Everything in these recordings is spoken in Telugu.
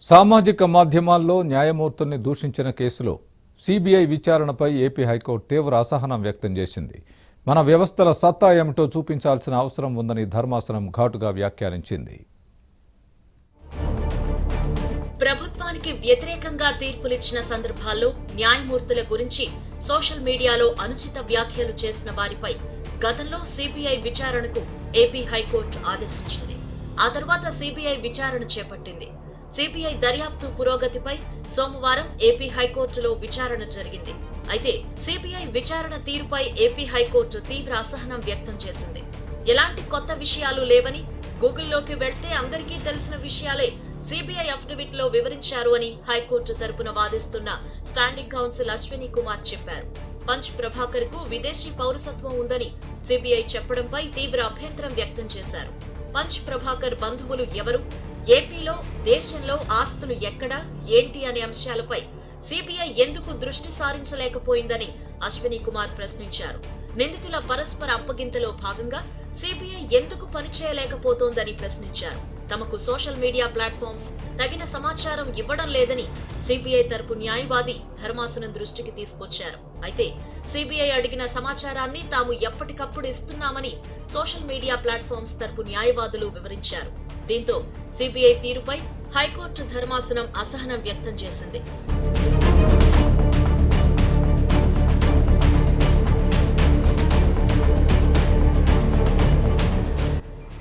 సామాజిక మాధ్యమాల్లో న్యాయమూర్తుల్ని దూషించిన కేసులో సిబిఐ విచారణపై ఏపీ హైకోర్టు తీవ్ర అసహనం వ్యక్తం చేసింది. మన వ్యవస్థల సత్తా ఏమిటో చూపించాల్సిన అవసరం ఉందని ధర్మాసనం ఘాటుగా వ్యాఖ్యానించింది. ప్రభుత్వానికి వ్యతిరేకంగా తీర్పులిచ్చిన సందర్భాల్లో న్యాయమూర్తుల గురించి సోషల్ మీడియాలో అనుచిత వ్యాఖ్యలు చేసిన వారిపై గతంలో సిబిఐ విచారణకు ఏపీ హైకోర్టు ఆదేశించింది. ఆ తర్వాత సిబిఐ విచారణ చేపట్టింది. సిబిఐ దర్యాప్తు పురోగతిపై సోమవారం ఏపీ హైకోర్టులో విచారణ జరిగింది. అయితే సిబిఐ విచారణ తీరుపై ఏపీ హైకోర్టు తీవ్ర అసహనం వ్యక్తం చేసింది. ఎలాంటి కొత్త విషయాలు లేవని, గూగుల్లోకి వెళ్తే అందరికీ తెలిసిన విషయాలే సిబిఐ అఫిడవిట్ లో వివరించారు అని హైకోర్టు తరపున వాదిస్తున్న స్టాండింగ్ కౌన్సిల్ అశ్విని కుమార్ చెప్పారు. పంచ్ ప్రభాకర్ కు విదేశీ పౌరసత్వం ఉందని సిబిఐ చెప్పడంపై తీవ్ర అభ్యంతరం వ్యక్తం చేశారు. పంచ్ ప్రభాకర్ బంధువులు ఎవరు, ఏపీలో దేశంలో ఆస్తులు ఎక్కడ ఏంటి అనే అంశాలపై సిబిఐ ఎందుకు దృష్టి సారించలేకపోయిందని అశ్విని కుమార్ ప్రశ్నించారు. నిందితుల పరస్పర అప్పగింతలో భాగంగా సిబిఐ ఎందుకు పనిచేయలేకపోతోందని ప్రశ్నించారు. తమకు సోషల్ మీడియా ప్లాట్ఫామ్స్ తగిన సమాచారం ఇవ్వడం లేదని సిబిఐ తరపు న్యాయవాది ధర్మాసనం దృష్టికి తీసుకొచ్చారు. అయితే సిబిఐ అడిగిన సమాచారాన్ని తాము ఎప్పటికప్పుడు ఇస్తున్నామని సోషల్ మీడియా ప్లాట్ఫామ్స్ తరపు న్యాయవాదులు వివరించారు. దీంతో సిబిఐ తీరుపై హైకోర్టు ధర్మాసనం అసహనం వ్యక్తం చేసింది.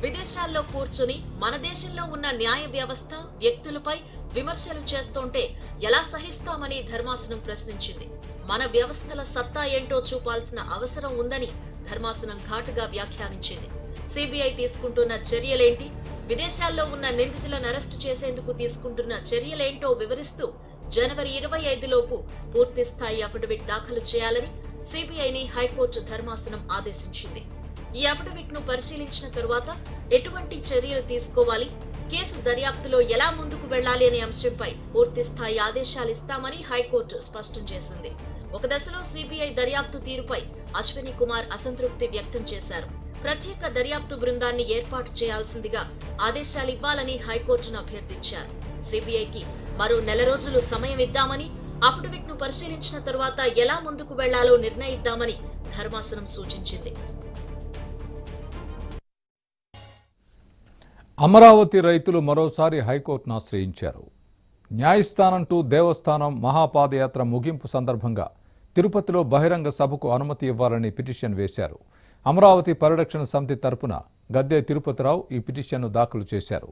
విదేశాల్లో కూర్చుని మన దేశంలో ఉన్న న్యాయ వ్యవస్థ, వ్యక్తులపై విమర్శలు చేస్తుంటే ఎలా సహిస్తామని ధర్మాసనం ప్రశ్నించింది. మన వ్యవస్థల సత్తా ఏంటో చూపాల్సిన అవసరం ఉందని ధర్మాసనం ఘాటుగా వ్యాఖ్యానించింది. సిబిఐ తీసుకుంటున్న చర్యలేంటి, విదేశాల్లో ఉన్న నిందితులను అరెస్టు చేసేందుకు తీసుకుంటున్న చర్యలేంటో వివరిస్తూ జనవరి 25 లోపు పూర్తి స్థాయి అఫిడవిట్ దాఖలు చేయాలని సిబిఐని హైకోర్టు ధర్మాసనం ఆదేశించింది. ఈ అఫిడవిట్ ను పరిశీలించిన తరువాత ఎటువంటి చర్యలు తీసుకోవాలి, కేసు దర్యాప్తులో ఎలా ముందుకు వెళ్లాలి అనే అంశంపై పూర్తి స్థాయి ఆదేశాలు ఇస్తామని హైకోర్టు స్పష్టం చేసింది. ఒక దశలో సిబిఐ దర్యాప్తు తీరుపై అశ్విని కుమార్ అసంతృప్తి వ్యక్తం చేశారు. ప్రత్యేక దర్యాప్తు బృందాన్ని ఏర్పాటు చేయాల్సిందిగా ఆదేశాలు ఇవ్వాలని హైకోర్టును అభ్యర్థించారు. సిబిఐకి మరో నెల రోజులు సమయం ఇద్దామని, అఫిడవిట్ ను పరిశీలించిన తరువాత ఎలా ముందుకు వెళ్లాలో నిర్ణయిద్దామని ధర్మాసనం సూచించింది. అమరావతి రైతులు మరోసారి హైకోర్టును ఆశ్రయించారు. న్యాయస్థానం టు దేవస్థానం మహాపాదయాత్ర ముగింపు సందర్భంగా తిరుపతిలో బహిరంగ సభకు అనుమతి ఇవ్వాలని పిటిషన్ వేశారు. అమరావతి పరిరక్షణ సమితి తరపున గద్దె తిరుపతిరావు ఈ పిటిషన్ను దాఖలు చేశారు.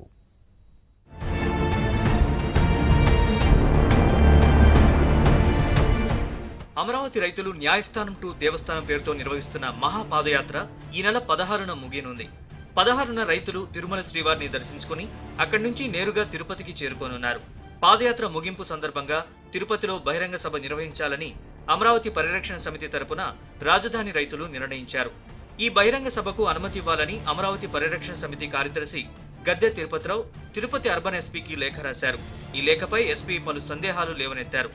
అమరావతి రైతులు న్యాయస్థానం టు దేవస్థానం పేరుతో నిర్వహిస్తున్న మహాపాదయాత్ర ఈ నెల 16న ముగియనుంది. 16న రైతులు తిరుమల శ్రీవారిని దర్శించుకుని అక్కడి నుంచి నేరుగా తిరుపతికి చేరుకోనున్నారు. పాదయాత్ర ముగింపు సందర్భంగా తిరుపతిలో బహిరంగ సభ నిర్వహించాలని అమరావతి పరిరక్షణ సమితి తరపున రాజధాని రైతులు నిర్ణయించారు. ఈ బహిరంగ సభకు అనుమతి ఇవ్వాలని అమరావతి పరిరక్షణ సమితి కార్యదర్శి గద్దె తిరుపతిరావు తిరుపతి అర్బన్ ఎస్పీకి లేఖ రాశారు. ఈ లేఖపై ఎస్పీ పలు సందేహాలు లేవనెత్తారు.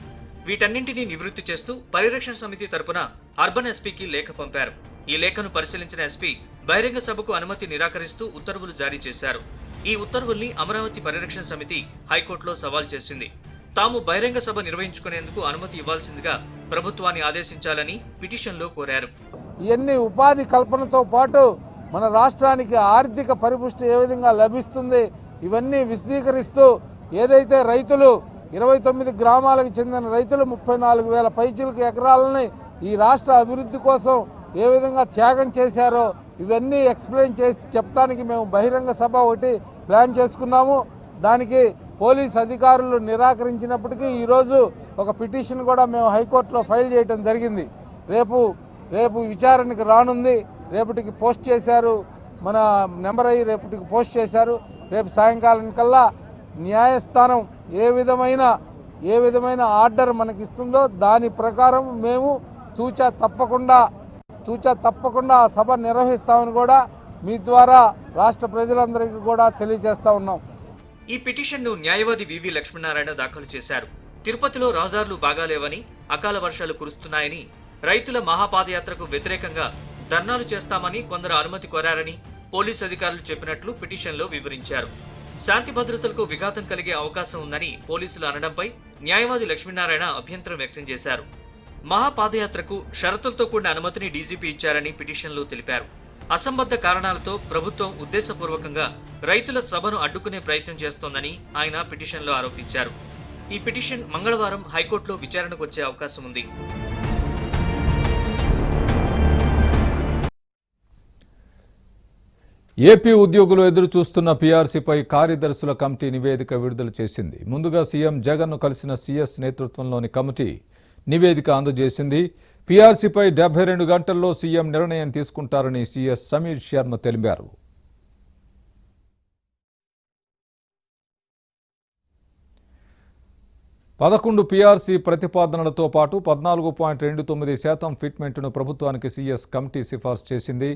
వీటన్నింటినీ నివృత్తి చేస్తూ పరిరక్షణ సమితి తరపున అర్బన్ ఎస్పీకి లేఖ పంపారు. ఈ లేఖను పరిశీలించిన ఎస్పీ బహిరంగ సభకు అనుమతి నిరాకరిస్తూ ఉత్తర్వులు జారీ చేశారు. ఈ ఉత్తర్వుల్ని అమరావతి పరిరక్షణ సమితి హైకోర్టులో సవాల్ చేసింది. తాము బహిరంగ సభ నిర్వహించుకునేందుకు అనుమతి ఇవ్వాల్సిందిగా ప్రభుత్వాన్ని ఆదేశించాలని పిటిషన్లో కోరారు. ఇవన్నీ ఉపాధి కల్పనతో పాటు మన రాష్ట్రానికి ఆర్థిక పరిపుష్టి ఏ విధంగా లభిస్తుంది, ఇవన్నీ విశదీకరిస్తూ ఏదైతే రైతులు 29 గ్రామాలకు చెందిన రైతులు 34,000 పైచిలకు ఎకరాలని ఈ రాష్ట్ర అభివృద్ధి కోసం ఏ విధంగా త్యాగం చేశారో ఇవన్నీ ఎక్స్ప్లెయిన్ చేసి చెప్తానికి మేము బహిరంగ సభ ఒకటి ప్లాన్ చేసుకున్నాము. దానికి పోలీస్ అధికారులు నిరాకరించినప్పటికీ ఈరోజు ఒక పిటిషన్ కూడా మేము హైకోర్టులో ఫైల్ చేయడం జరిగింది. రేపు విచారణకు రానుంది. రేపటికి పోస్ట్ చేశారు, మన నెంబర్ అయ్యి రేపటికి పోస్ట్ చేశారు. రేపు సాయంకాలం కల్లా న్యాయస్థానం ఏ విధమైన ఆర్డర్ మనకిస్తుందో దాని ప్రకారం మేము తూచా తప్పకుండా ఆ సభ నిర్వహిస్తామని కూడా మీ ద్వారా రాష్ట్ర ప్రజలందరికీ కూడా తెలియజేస్తా ఉన్నాం. ఈ పిటిషన్ను న్యాయవాది వివి లక్ష్మీనారాయణ దాఖలు చేశారు. తిరుపతిలో రహదారులు బాగాలేవని, అకాల వర్షాలు కురుస్తున్నాయని, రైతుల మహాపాదయాత్రకు వ్యతిరేకంగా ధర్నాలు చేస్తామని కొందరు అనుమతి కోరారని పోలీసు అధికారులు చెప్పినట్లు పిటిషన్లో వివరించారు. శాంతి భద్రతలకు విఘాతం కలిగే అవకాశం ఉందని పోలీసులు అనడంపై న్యాయవాది లక్ష్మీనారాయణ అభ్యంతరం వ్యక్తం చేశారు. మహాపాదయాత్రకు షరతులతో కూడిన అనుమతిని డీజీపీ ఇచ్చారని పిటిషన్లో తెలిపారు. అసంబద్ధ కారణాలతో ప్రభుత్వం ఉద్దేశపూర్వకంగా రైతుల సభను అడ్డుకునే ప్రయత్నం చేస్తోందని ఆయన పిటిషన్లో ఆరోపించారు. ఈ పిటిషన్ మంగళవారం హైకోర్టులో విచారణకు వచ్చే అవకాశం ఉంది. ఏపీ ఉద్యోగులు ఎదురు చూస్తున్న పీఆర్సీపై కార్యదర్శుల కమిటీ నివేదిక విడుదల చేసింది. ముందుగా సీఎం జగన్ను కలిసిన సీఎస్ నేతృత్వంలోని కమిటీ నివేదిక అందజేసింది. పీఆర్సీపై 72 గంటల్లో సీఎం నిర్ణయం తీసుకుంటారని సీఎస్ సమీర్ శర్మ తెలిపారు. పదకొండు పీఆర్సీ ప్రతిపాదనలతో పాటు 14.29% ఫిట్మెంట్ను ప్రభుత్వానికి సీఎస్ కమిటీ సిఫార్సు చేసింది.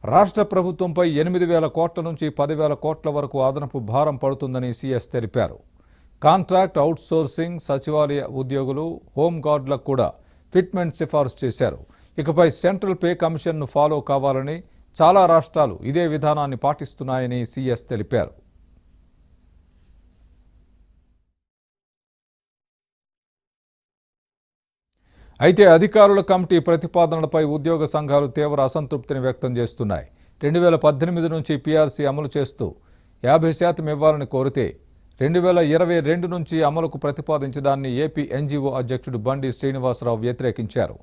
రాష్ట్ర ప్రభుత్వంపై 8,000 కోట్ల నుంచి 10,000 కోట్ల వరకు అదనపు భారం పడుతుందని సీఎస్ తెలిపారు. కాంట్రాక్ట్ అవుట్సోర్సింగ్, సచివాలయ ఉద్యోగులు, హోంగార్డులకు కూడా ఫిట్మెంట్ సిఫార్సు చేశారు. ఇకపై సెంట్రల్ పే కమిషన్ను ఫాలో కావాలని చాలా రాష్ట్రాలు ఇదే విధానాన్ని పాటిస్తున్నాయని సీఎస్ తెలిపారు. అయితే అధికారుల కమిటీ ప్రతిపాదనలపై ఉద్యోగ సంఘాలు తీవ్ర అసంతృప్తిని వ్యక్తం చేస్తున్నాయి. 2018 నుంచి పీఆర్సీ అమలు చేస్తూ 50% ఇవ్వాలని కోరితే 2022 నుంచి అమలుకు ప్రతిపాదించడాన్ని ఏపీ ఎన్జీఓ అధ్యక్షుడు బండి శ్రీనివాసరావు వ్యతిరేకించారు.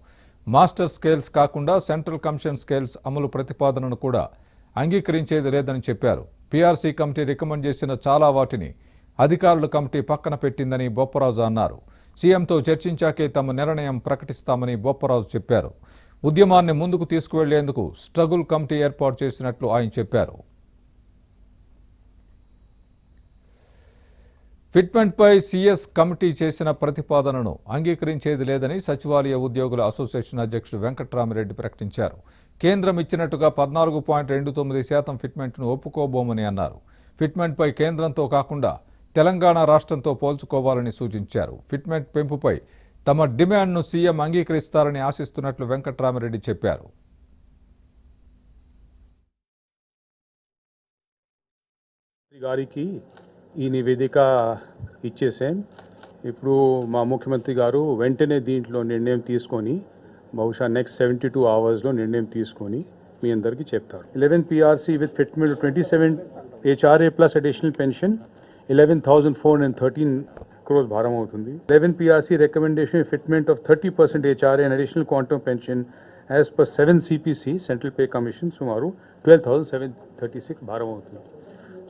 మాస్టర్ స్కేల్స్ కాకుండా సెంట్రల్ కమిషన్ స్కేల్స్ అమలు ప్రతిపాదనను కూడా అంగీకరించేది లేదని చెప్పారు. పీఆర్సీ కమిటీ రికమెండ్ చేసిన చాలా వాటిని అధికారుల కమిటీ పక్కన పెట్టిందని బొప్పరాజు అన్నారు. సీఎంతో చర్చించాకే తమ నిర్ణయం ప్రకటిస్తామని బొప్పరాజు చెప్పారు. ఉద్యమాన్ని ముందుకు తీసుకువెళ్లేందుకు స్ట్రగుల్ కమిటీ ఏర్పాటు చేసినట్లు ఆయన చెప్పారు. ఫిట్మెంట్పై సీఎస్ కమిటీ చేసిన ప్రతిపాదనను అంగీకరించేది లేదని సచివాలయ ఉద్యోగుల అసోసియేషన్ అధ్యక్షుడు వెంకట్రామిరెడ్డి ప్రకటించారు. కేంద్రం ఇచ్చినట్టుగా 14.29% ఫిట్మెంట్ను ఒప్పుకోబోమని అన్నారు. ఫిట్మెంట్పై కేంద్రంతో కాకుండా తెలంగాణ రాష్ట్రంతో పోల్చుకోవాలని సూచించారు. ఫిట్మెంట్ పెంపుపై తమ డిమాండ్ను సీఎం అంగీకరిస్తారని ఆశిస్తున్నట్లు వెంకట్రామిరెడ్డి చెప్పారు. గారికి ఈ నివేదిక ఇచ్చేసాం. ఇప్పుడు మా ముఖ్యమంత్రి గారు వెంటనే దీంట్లో నిర్ణయం తీసుకొని బహుశా నెక్స్ట్ 72 అవర్స్లో నిర్ణయం తీసుకొని మీ అందరికీ చెప్తారు. 11 PRC with fitment 27 HRA plus additional pension 11,413 crores భారం అవుతుంది. 11 PRC recommendation fitment of 30% HRA and additional quantum pension as per 7 CPC central pay commission సుమారు 12,736 భారం అవుతుంది.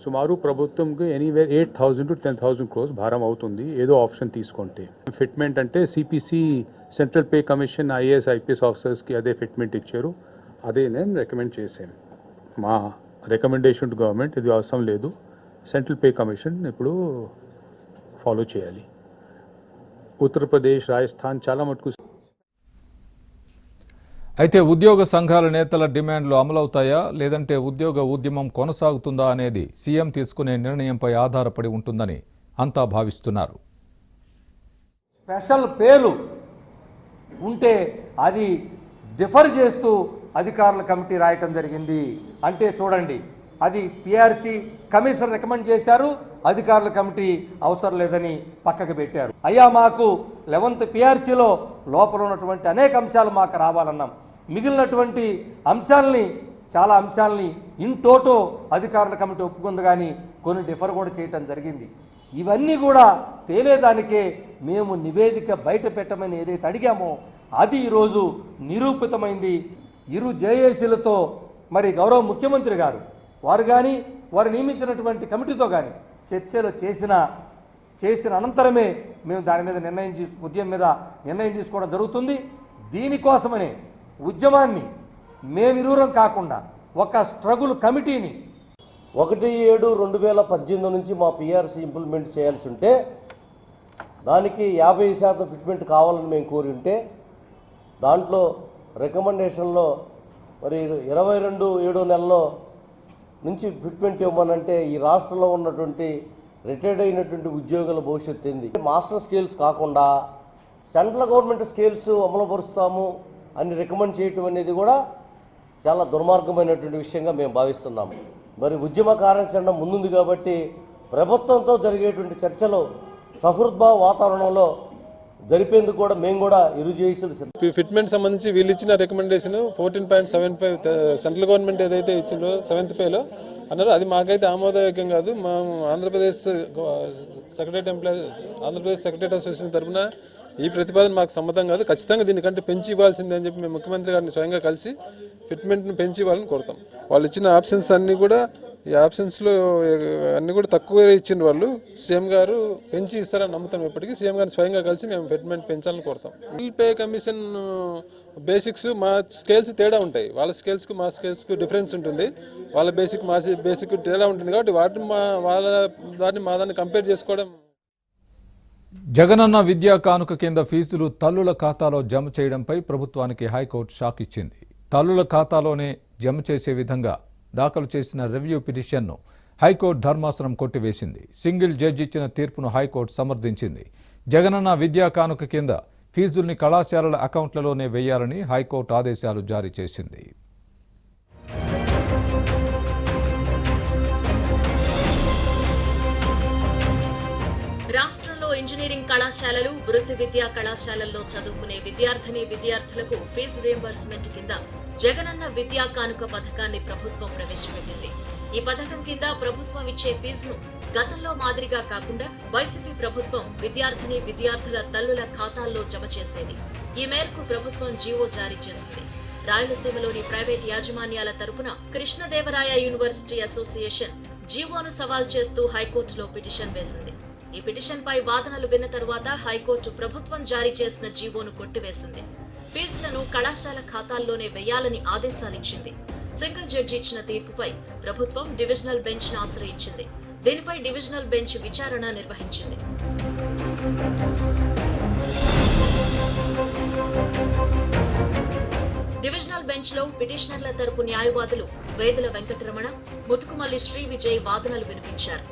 సుమారు ప్రభుత్వంకి ఎనీవేర్ 8,000 to 10,000 crores భారం అవుతుంది ఏదో ఆప్షన్ తీసుకుంటే. ఫిట్మెంట్ అంటే CPC central pay commission IAS IPS ఆఫీసర్స్కి అదే ఫిట్మెంట్ ఇచ్చారు, అదే నేను రికమెండ్ చేశాను. మా రికమెండేషన్ టు గవర్నమెంట్ ఇది అవసరం లేదు, సెంట్రల్ పే కమిషన్ ఇప్పుడు ఫాలో చేయాలి. ఉత్తరప్రదేశ్, రాజస్థాన్ చాలా మటుకు. అయితే ఉద్యోగ సంఘాల నేతల డిమాండ్లు అమలవుతాయా లేదంటే ఉద్యోగ ఉద్యమం కొనసాగుతుందా అనేది సీఎం తీసుకునే నిర్ణయంపై ఆధారపడి ఉంటుందని అంతా భావిస్తున్నారు. స్పెషల్ పేలు ఉంటే అది డిఫర్ చేస్తూ అధికారుల కమిటీ రాయటం జరిగింది. అంటే చూడండి, అది పిఆర్సీ కమిషన్ రికమెండ్ చేశారు, అధికారుల కమిటీ అవసరం లేదని పక్కకు పెట్టారు. అయ్యా మాకు 11th పిఆర్సీలో లోపల ఉన్నటువంటి అనేక అంశాలు మాకు రావాలన్నాం. మిగిలినటువంటి అంశాలని చాలా అంశాలని ఇన్ టోటో అధికారుల కమిటీ ఒప్పుకుంది, కానీ కొన్ని డిఫర్ కూడా చేయటం జరిగింది. ఇవన్నీ కూడా తేలేదానికే మేము నివేదిక బయట పెట్టమని ఏదైతే అడిగామో అది ఈరోజు నిరూపితమైంది. ఇరు జేఏసీలతో మరి గౌరవ ముఖ్యమంత్రి గారు వారు కానీ వారు నియమించినటువంటి కమిటీతో కానీ చర్చలు చేసిన అనంతరమే మేము దాని మీద ఉద్యమం మీద నిర్ణయం తీసుకోవడం జరుగుతుంది. దీనికోసమనే ఉద్యమాన్ని మేమిరువురం కాకుండా ఒక స్ట్రగుల్ కమిటీని 1/7/2018 నుంచి మా పిఆర్సీ ఇంప్లిమెంట్ చేయాల్సి ఉంటే దానికి 50% ఫిట్మెంట్ కావాలని మేము కోరి ఉంటే దాంట్లో రికమెండేషన్లో మరి 22/7 నెలలో నుంచి ఫిట్మెంట్ ఇవ్వమనంటే ఈ రాష్ట్రంలో ఉన్నటువంటి రిటైర్డ్ అయినటువంటి ఉద్యోగుల భవిష్యత్తు ఏంది? మాస్టర్ స్కేల్స్ కాకుండా సెంట్రల్ గవర్నమెంట్ స్కేల్స్ అమలుపరుస్తాము అని రికమెండ్ చేయటం అనేది కూడా చాలా దుర్మార్గమైనటువంటి విషయంగా మేము భావిస్తున్నాము. మరి ఉద్యమ కార్యాచరణ ముందుంది కాబట్టి ప్రభుత్వంతో జరిగేటువంటి చర్చలు సహృద్భావ వాతావరణంలో జరిపేందుకు కూడా మేము కూడా ఇరు చేసి ఫిట్మెంట్ సంబంధించి వీళ్ళు ఇచ్చిన రికమెండేషన్ 14.75 సెంట్రల్ గవర్నమెంట్ ఏదైతే ఇచ్చిందో 7th పేలో అన్నారు, అది మాకైతే ఆమోదయోగ్యం కాదు. మా ఆంధ్రప్రదేశ్ సెక్రటరీ అసోసియేషన్ తరఫున ఈ ప్రతిపాదన మాకు సమ్మతం కాదు. ఖచ్చితంగా దీనికంటే పెంచి ఇవ్వాల్సిందే అని చెప్పి మేము ముఖ్యమంత్రి గారిని స్వయంగా కలిసి ఫిట్మెంట్ని పెంచి ఇవ్వాలని కోరుతాం. వాళ్ళు ఇచ్చిన ఆప్షన్స్ అన్నీ కూడా, ఈ ఆప్షన్స్లో అన్నీ కూడా తక్కువ ఇచ్చిన వాళ్ళు సీఎం గారు పెంచి ఇస్తారని నమ్ముతాం. ఇప్పటికీ సీఎం గారిని స్వయంగా కలిసి మేము ఫిట్మెంట్ పెంచాలని కోరుతాం. బిల్ పే కమిషన్ బేసిక్స్ మా స్కేల్స్ తేడా ఉంటాయి. వాళ్ళ స్కేల్స్కు మా స్కేల్స్కు డిఫరెన్స్ ఉంటుంది. వాళ్ళ బేసిక్ తేడా ఉంటుంది కాబట్టి వాటిని మా దాన్ని కంపేర్ చేసుకోవడం. జగనన్న విద్యా కానుక కింద ఫీజులు తల్లుల ఖాతాలో జమ చేయడంపై ప్రభుత్వానికి హైకోర్టు షాక్ ఇచ్చింది. తల్లుల ఖాతాలోనే జమ చేసే విధంగా దాఖలు చేసిన రివ్యూ పిటిషన్ను హైకోర్టు ధర్మాసనం కొట్టివేసింది. సింగిల్ జడ్జి ఇచ్చిన తీర్పును హైకోర్టు సమర్థించింది. జగనన్న విద్యా కానుక కింద ఫీజుల్ని కళాశాలల అకౌంట్లలోనే వేయాలని హైకోర్టు ఆదేశాలు జారీ చేసింది. రాష్ట్రంలో ఇంజనీరింగ్ కళాశాలలు, వృత్తి విద్యా కళాశాలల్లో చదువుకునే విద్యార్థులకు ఫీజు రియంబర్స్మెంట్ కింద జగనన్న విద్యా కానుక పథకాన్ని ప్రభుత్వం ప్రవేశపెట్టింది. ఈ పథకం కింద ప్రభుత్వం ఇచ్చే ఫీజును గతంలో మాదిరిగా కాకుండా వైసీపీ ప్రభుత్వం విద్యార్థుల తల్లుల ఖాతాల్లో జమ చేసేది. ఈ మేరకు ప్రభుత్వం జీవో జారీ చేసింది. రాయలసీమలోని ప్రైవేట్ యాజమాన్యాల తరపున కృష్ణదేవరాయ యూనివర్సిటీ అసోసియేషన్ జీవోను సవాల్ చేస్తూ హైకోర్టులో పిటిషన్ వేసింది. ఈ పిటిషన్పై వాదనలు విన్న తరువాత హైకోర్టు ప్రభుత్వం జారీ చేసిన జీవోను కొట్టివేసింది. ఫీజులను కళాశాల ఖాతాల్లోనే వేయాలని ఆదేశాలిచ్చింది. సింగిల్ జడ్జి ఇచ్చిన తీర్పుపై ప్రభుత్వం డివిజనల్ బెంచ్ ను ఆశ్రయించింది. దీనిపై డివిజనల్ బెంచ్ విచారణ నిర్వహించింది. డివిజనల్ బెంచ్ లో పిటిషనర్ల తరపు న్యాయవాదులు వేదుల వెంకటరమణ, ముతుకుమల్లి శ్రీ విజయ్ వాదనలు వినిపించారు.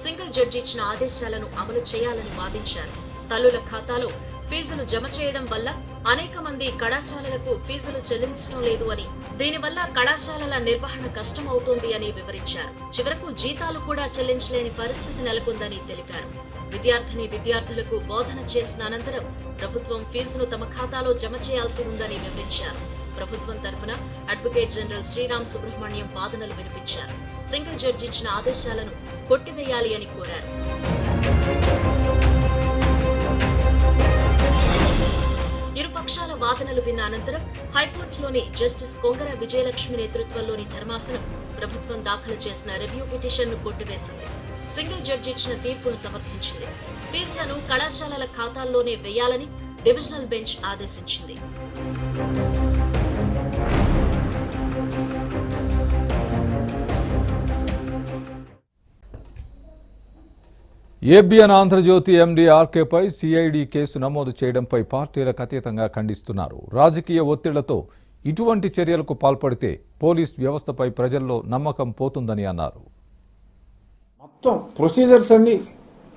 సింగిల్ జడ్జి ఇచ్చిన ఆదేశాలను అమలు చేయాలని వాదించారు. తల్లుల ఖాతాలో ఫీజులు జమ చేయడం వల్ల అనేక మంది కళాశాలలకు ఫీజులు చెల్లించడం లేదు అని, దీనివల్ల కళాశాలల నిర్వహణ కష్టమవుతోంది అని వివరించారు. చివరకు జీతాలు కూడా చెల్లించలేని పరిస్థితి నెలకొందని తెలిపారు. విద్యార్థులకు బోధన చేసిన అనంతరం ప్రభుత్వం ఫీజును తమ ఖాతాలో జమ చేయాల్సి ఉందని వివరించారు. ప్రభుత్వం తరపున అడ్వకేట్ జనరల్ శ్రీరామ్ సుబ్రహ్మణ్యం వాదనలు వినిపించారు. సింగిల్ జడ్జి ఇచ్చిన ఆదేశాలను కొట్టివేయాలి అని కోరారు. ఇరు పక్షాల వాదనలు విన్న అనంతరం హైకోర్టులోని జస్టిస్ కొంగర విజయలక్ష్మి నేతృత్వంలోని ధర్మాసనం ప్రభుత్వం దాఖలు చేసిన రివ్యూ పిటిషన్ ను కొట్టివేసింది. సింగిల్ జడ్జి ఇచ్చిన తీర్పును సమర్థించింది. ఫీజులను కళాశాలల ఖాతాల్లోనే వేయాలని డివిజనల్ బెంచ్ ఆదేశించింది. ఏబిఎన్ ఆంధ్రజ్యోతి ఎండీ ఆర్కేపై సిఐడి కేసు నమోదు చేయడంపై పార్టీలకు అతీతంగా ఖండిస్తున్నారు. రాజకీయ ఒత్తిళ్లతో ఇటువంటి చర్యలకు పాల్పడితే పోలీస్ వ్యవస్థపై ప్రజల్లో నమ్మకం పోతుందని అన్నారు. మొత్తం ప్రొసీజర్స్ అన్ని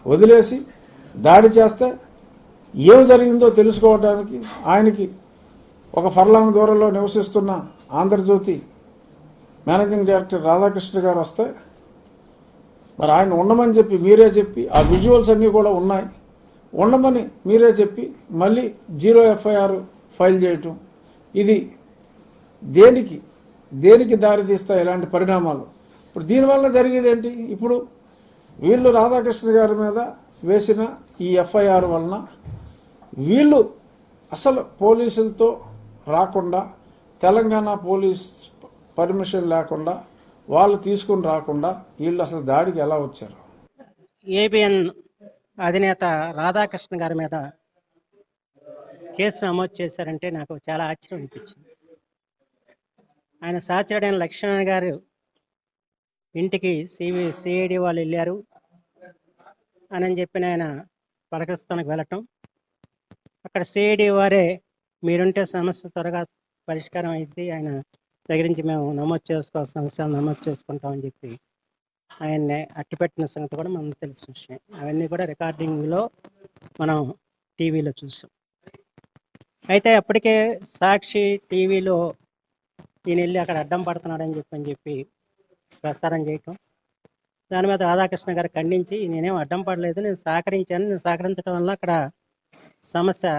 వదిలేసి దాడి చేస్తే ఏం జరిగిందో తెలుసుకోవడానికి ఆయనకి ఒక ఫర్లాంగ్ దూరంలో నివసిస్తున్న ఆంధ్రజ్యోతి మేనేజింగ్ డైరెక్టర్ రాధాకృష్ణ గారు వస్తే మరి ఆయన ఉండమని చెప్పి మీరే చెప్పి ఆ విజువల్స్ అన్నీ కూడా ఉన్నాయి, ఉండమని మీరే చెప్పి మళ్ళీ 0 FIR ఫైల్ చేయటం, ఇది దేనికి దారి తీస్తాయి ఇలాంటి పరిణామాలు? ఇప్పుడు దీనివల్ల జరిగేది ఏంటి? ఇప్పుడు వీళ్ళు రాధాకృష్ణ గారి మీద వేసిన ఈ FIR వలన వీళ్ళు అసలు పోలీసులతో రాకుండా, తెలంగాణ పోలీస్ పర్మిషన్ లేకుండా, వాళ్ళు తీసుకుని రాకుండా వీళ్ళు అసలు దాడికి ఎలా వచ్చారు? ఏబిఎన్ అధినేత రాధాకృష్ణ గారి మీద కేసు నమోదు చేశారంటే నాకు చాలా ఆశ్చర్యం అనిపించింది. ఆయన సహచరుడైన లక్ష్మణ్ గారు ఇంటికి సిఐడి వాళ్ళు వెళ్ళారు అని చెప్పిన ఆయన పలకరిస్తానికి వెళ్ళటం, అక్కడ సిఐడి వారే మీరుంటే సమస్య త్వరగా పరిష్కారం అయింది, ఆయన దగ్గర నుంచి మేము సమస్యలు నమోదు చేసుకుంటామని చెప్పి ఆయన్ని అట్టిపెట్టిన సంగతి కూడా మనం తెలిసిన విషయం. అవన్నీ కూడా రికార్డింగ్లో మనం టీవీలో చూసాం. అయితే అప్పటికే సాక్షి టీవీలో ఈయన వెళ్ళి అక్కడ అడ్డం పడుతున్నాడని చెప్పి ప్రసారం చేయటం, దాని మీద రాధాకృష్ణ గారు ఖండించి నేనేం అడ్డం పడలేదు, నేను సహకరించాను, నేను సహకరించడం వల్ల అక్కడ సమస్య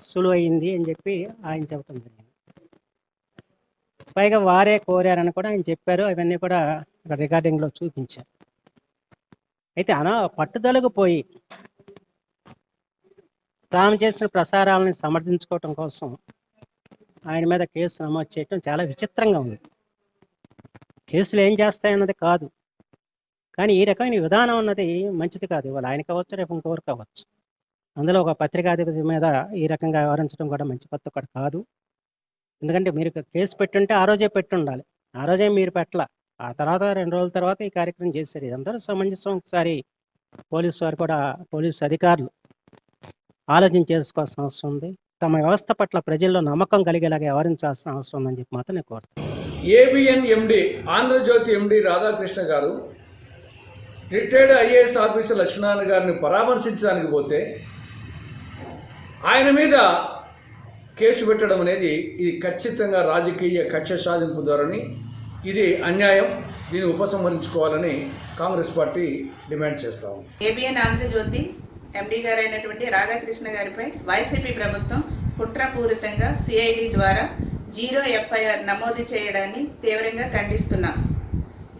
సులువయింది అని చెప్పి ఆయన చెప్పడం జరిగింది. పైగా వారే కోరారని కూడా ఆయన చెప్పారు. అవన్నీ కూడా రికార్డింగ్లో చూపించారు. అయితే పట్టుదలకు పోయి తాము చేసిన ప్రసారాలను సమర్థించుకోవటం కోసం ఆయన మీద కేసు నమోదు చేయటం చాలా విచిత్రంగా ఉంది. కేసులు ఏం చేస్తాయన్నది కాదు, కానీ ఈ రకమైన విధానం అన్నది మంచిది కాదు. ఇవాళ ఆయన కావచ్చు, రేపు ఇంకొకరు కావచ్చు. అందులో ఒక పత్రికాధిపతి మీద ఈ రకంగా వ్యవహరించడం కూడా మంచి పద్ధతి కూడా కాదు. ఎందుకంటే మీరు కేసు పెట్టుంటే ఆ రోజే పెట్టుండాలి, ఆ రోజే మీరు పెట్టాల. ఆ తర్వాత 2 రోజుల తర్వాత ఈ కార్యక్రమం చేశారు. ఇదంతా సమంజసం. ఒకసారి పోలీసు అధికారులు ఆలోచన చేసుకోవాల్సిన అవసరం ఉంది. తమ వ్యవస్థ పట్ల ప్రజల్లో నమ్మకం కలిగేలాగా వ్యవహరించాల్సిన అవసరం ఉందని చెప్పి మాత్రం నేను కోరుతున్నాను. ఏబిఎన్ ఎండి ఆంధ్రజ్యోతి ఎండి రాధాకృష్ణ గారు రిటైర్డ్ ఐఏఎస్ ఆఫీసర్ లక్ష్మీనారాయణ గారిని పరామర్శించడానికి పోతే ఆయన మీద కేసు పెట్టడం అనేది ఇది ఖచ్చితంగా రాజకీయ కక్ష సాధింపు ధోరణి. ఇది అన్యాయం. దీన్ని ఉపసంహరించుకోవాలని కాంగ్రెస్ పార్టీ డిమాండ్ చేస్తాం. ఏబిఎన్ ఆంధ్రజ్యోతి ఎండీ గారైనటువంటి రాధాకృష్ణ గారిపై వైసీపీ ప్రభుత్వం కుట్రపూరితంగా సిఐడి ద్వారా 0 FIR నమోదు చేయడాన్ని తీవ్రంగా ఖండిస్తున్నాం.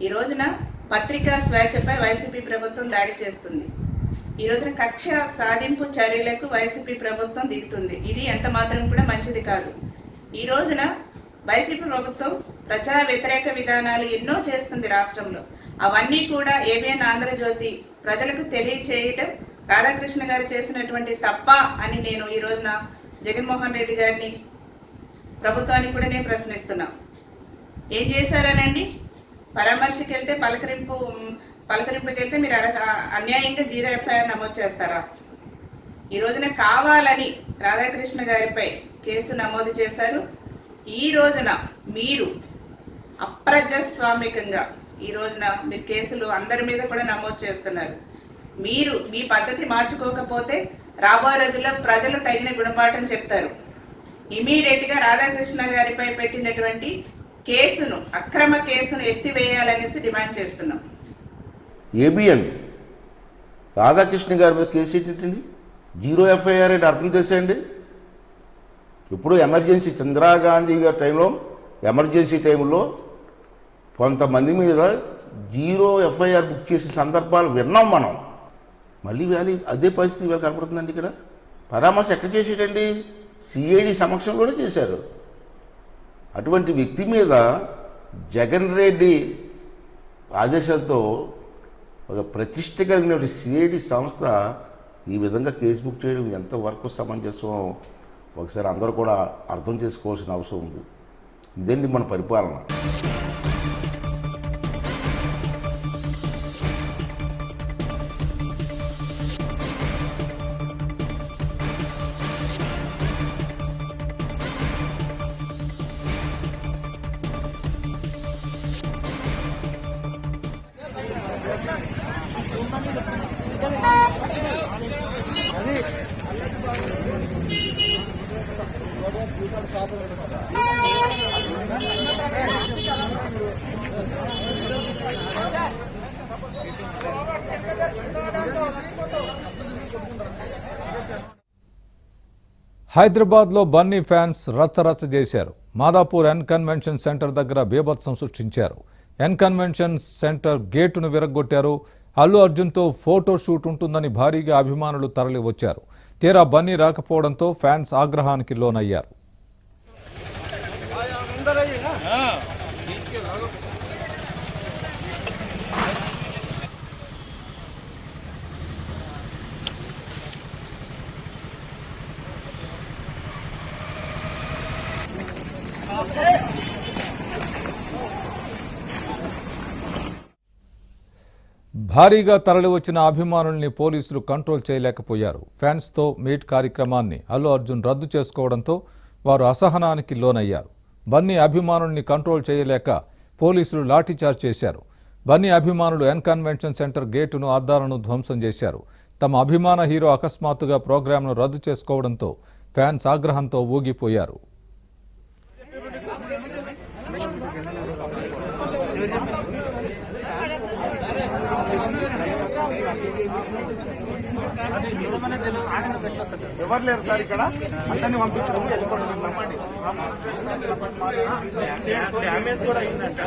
ఈ రోజున పత్రికా స్వేచ్ఛపై వైసీపీ ప్రభుత్వం దాడి చేస్తుంది. ఈ రోజున కక్ష సాధింపు చర్యలకు వైసీపీ ప్రభుత్వం దిగుతుంది. ఇది ఎంత మాత్రం కూడా మంచిది కాదు. ఈ రోజున వైసీపీ ప్రభుత్వం ప్రజా వ్యతిరేక విధానాలు ఎన్నో చేస్తుంది రాష్ట్రంలో. అవన్నీ కూడా ఏబిఎన్ ఆంధ్రజ్యోతి ప్రజలకు తెలియచేయటం రాధాకృష్ణ గారు చేసినటువంటి తప్ప అని నేను ఈ రోజున జగన్మోహన్ రెడ్డి గారిని, ప్రభుత్వానికి కూడా నేను ప్రశ్నిస్తున్నా. ఏం చేశారనండి? పరామర్శకి వెళ్తే పలకరింపుకి వెళ్తే మీరు అన్యాయంగా 0 FIR నమోదు చేస్తారా? ఈ రోజున కావాలని రాధాకృష్ణ గారిపై కేసు నమోదు చేశారు. ఈ రోజున మీరు అప్రజాస్వామికంగా ఈ రోజున మీరు కేసులు అందరి మీద కూడా నమోదు చేస్తున్నారు. మీరు మీ పద్ధతి మార్చుకోకపోతే రాబోయే రోజుల్లో ప్రజలు తగిన గుణపాఠం చెప్తారు. ఇమీడియట్గా రాధాకృష్ణ గారిపై పెట్టినటువంటి కేసును, అక్రమ కేసును ఎత్తివేయాలనేసి డిమాండ్ చేస్తున్నాం. ఏబిఎన్ రాధాకృష్ణ గారి మీద కేసు ఏంటండి? 0 FIR అంటే అర్థం చేసేయండి. ఇప్పుడు ఎమర్జెన్సీ చంద్రగాంధీ గారి టైంలో ఎమర్జెన్సీ టైంలో కొంతమంది మీద 0 FIR బుక్ చేసే సందర్భాలు విన్నాం మనం. మళ్ళీ అదే పరిస్థితి ఇవాళ కనపడుతుందండి. ఇక్కడ పరామర్శ ఎక్కడ చేసేటండి? సిఐడి సమక్షంలోనే చేశారు. అటువంటి వ్యక్తి మీద జగన్ రెడ్డి ఆదేశాలతో ఒక ప్రతిష్ట కలిగిన సిఐడి సంస్థ ఈ విధంగా కేసు బుక్ చేయడం ఎంతవరకు సమంజసం ఒకసారి అందరూ కూడా అర్థం చేసుకోవాల్సిన అవసరం ఉంది. ఇదండి మన పరిపాలన. హైదరాబాద్లో బన్నీ ఫ్యాన్స్ రచ్చరచ్చ చేశారు. మాదాపూర్ ఎన్ కన్వెన్షన్ సెంటర్ దగ్గర బీభత్సం సృష్టించారు. ఎన్ కన్వెన్షన్ సెంటర్ గేటును విరగ్గొట్టారు. అల్లు అర్జున్తో ఫోటో షూట్ ఉంటుందని భారీగా అభిమానులు తరలి వచ్చారు. తీరా బన్నీ రాకపోవడంతో ఫ్యాన్స్ ఆగ్రహానికి లోనయ్యారు. భారీగా తరలివచ్చిన అభిమానుల్ని పోలీసులు కంట్రోల్ చేయలేకపోయారు. ఫ్యాన్స్తో మీట్ కార్యక్రమాన్ని అల్లు అర్జున్ రద్దు చేసుకోవడంతో వారు అసహనానికి లోనయ్యారు. బన్నీ అభిమానుల్ని కంట్రోల్ చేయలేక పోలీసులు లాఠీచార్జ్ చేశారు. బన్నీ అభిమానులు ఎన్ కన్వెన్షన్ సెంటర్ గేటును, అద్దాలను ధ్వంసం చేశారు. తమ అభిమాన హీరో అకస్మాత్తుగా ప్రోగ్రాంను రద్దు చేసుకోవడంతో ఫ్యాన్స్ ఆగ్రహంతో ఊగిపోయారు. ఎవరు లేరు సార్ ఇక్కడ, అందరినీ పంపించడం వెళ్ళిపోవడం. డ్యామేజ్ కూడా అయిందంట.